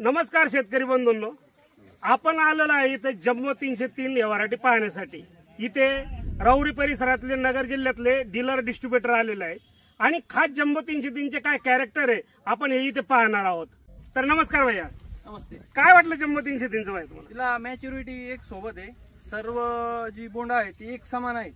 नमस्कार शेतकरी बंधूंनो, आपण आलेलो आहे इथे जम्बो 303 या व्हरायटी पाहण्यासाठी। इथे राऊरी परिसरातले नगर जिल्ह्यातले डीलर डिस्ट्रीब्युटर आलेले आहेत आणि खास जम्बो 303 चे काय कॅरेक्टर आहे आपण हे इथे पाहणार आहोत। तर नमस्कार भैया। नमस्ते। काय वाटलं जम्बो 303 चं भाई तुम्हाला? तिला मॅच्युरिटी एक सोबत आहे, सर्व जी बोंडा आहे ती एक समान आहे,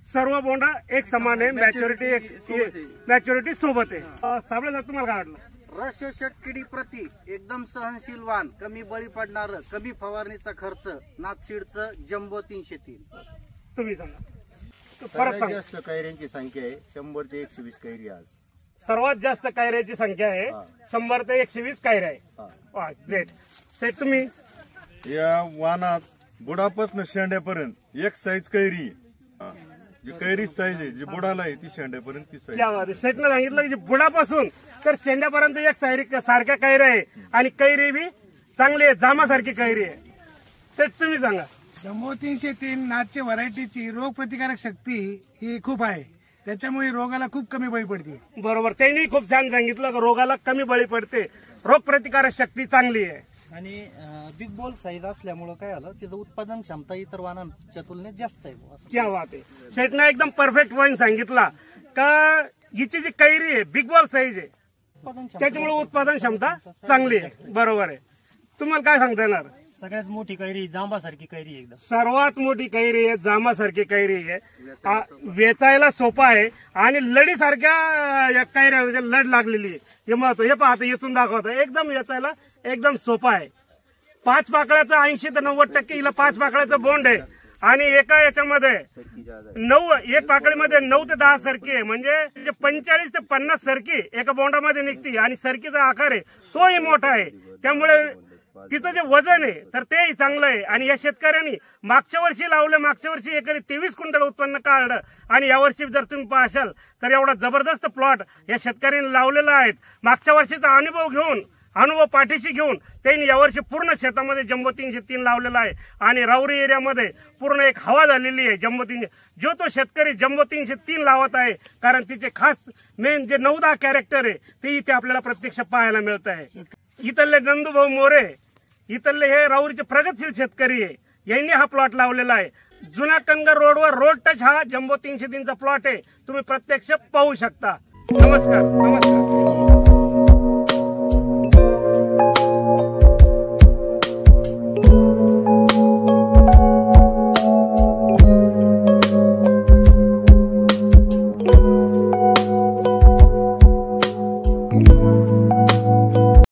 सर्व बोंडा एक समान आहे, मॅच्युरिटी सोबत आहे। साबळे साहेब तुम्हाला काय वाटलं? रसशट किडी प्रति एकदम सहनशील वाहन, कमी बळी पडणार, कमी फवारणीचा खर्च, नाथसीडचं जम्बो 303। तुम्ही सांगा फरक सर्वात सांगा। जास्त कैऱ्यांची संख्या आहे 100 ते 120 कैरी आज। सर्वात जास्त कायऱ्याची संख्या आहे 100 ते 120 कायऱ्या आहे। ग्रेट साहेब तुम्ही? या वाहनात बुडापासून शेंड्यापर्यंत एक साईज कैरी आहे। जी कैरी साईज आहे जी बुडाला आहे ती शेंड्यापर्यंत ती साईज। क्या बात आहे। सेटनं सांगितलं की बुडापासून तर शेंड्यापर्यंत एक सारख्या कैऱ्या आहे आणि कैरी बी चांगली आहे, जामासारखी कैरी आहे। सेट तुम्ही सांगा। जम्बो 303 नाथच्या व्हरायटीची रोग प्रतिकारक शक्ती ही खूप आहे, त्याच्यामुळे रोगाला खूप कमी बळी पडते। बरोबर, त्यांनी खूप छान सांगितलं की रोगाला कमी बळी पडते, रोग प्रतिकारक शक्ती चांगली आहे आणि बिग बॉल साईज असल्यामुळे काय झालं, तिचं उत्पादन क्षमता इतर वाहनांच्या तुलनेत जास्त आहे। क्या बात आहे। सेटनं एकदम परफेक्ट पॉईंट सांगितला का हिची जी कैरी आहे बिग बॉल साईज आहे, त्याच्यामुळे उत्पादन क्षमता चांगली आहे। बरोबर आहे। तुम्हाला काय सांगता येणार? सगळ्यात मोठी कैरी जांबासारखी कैरी एकदम सर्वात मोठी कैरी आहे, जांबासारखी कैरी आहे, वेचायला सोपा आहे आणि लढीसारख्या कैऱ्या लढ लागलेली आहे। हे महत्व हे पाहता येचून दाखवतं, एकदम वेचायला एकदम सोपा आहे। 5 पाकळ्याचं 80 ते 90% हिला 5 पाकळ्याचं बोंड आहे आणि एका याच्यामध्ये 9 एक पाकळीमध्ये 9 ते 10 सरकी आहे, म्हणजे 45 ते 50 सरकी एका बोंडामध्ये निघते आणि सरकीचा आकार आहे तोही मोठा आहे, त्यामुळे तिचं जे वजन आहे तर तेही चांगलं आहे। आणि या शेतकऱ्यांनी मागच्या वर्षी लावलं, मागच्या वर्षी एकरी 23 क्विंटल उत्पन्न काढलं आणि यावर्षी जर तुम्ही पाहशाल तर एवढा जबरदस्त प्लॉट या शेतकऱ्यांनी लावलेला आहे। मागच्या वर्षीचा अनुभव पाठीशी घेऊन त्यांनी यावर्षी पूर्ण शेतामध्ये जम्बो 303 लावलेला आहे आणि राऊरी एरियामध्ये पूर्ण एक हवा झालेली आहे जम्बो 300। जो तो शेतकरी जम्बो 303 लावत आहे, कारण तिचे खास मेन जे 9-10 कॅरेक्टर आहे ते इथे आपल्याला प्रत्यक्ष पाहायला मिळत आहे। इथले नंदूभाऊ मोरे, इथले हे राऊरीचे प्रगतशील शेतकरी आहे, यांनी हा प्लॉट लावलेला आहे। जुना कनगर रोडवर रोड टच हा जम्बो 303 चा प्लॉट आहे, तुम्ही प्रत्यक्ष पाहू शकता। नमस्कार।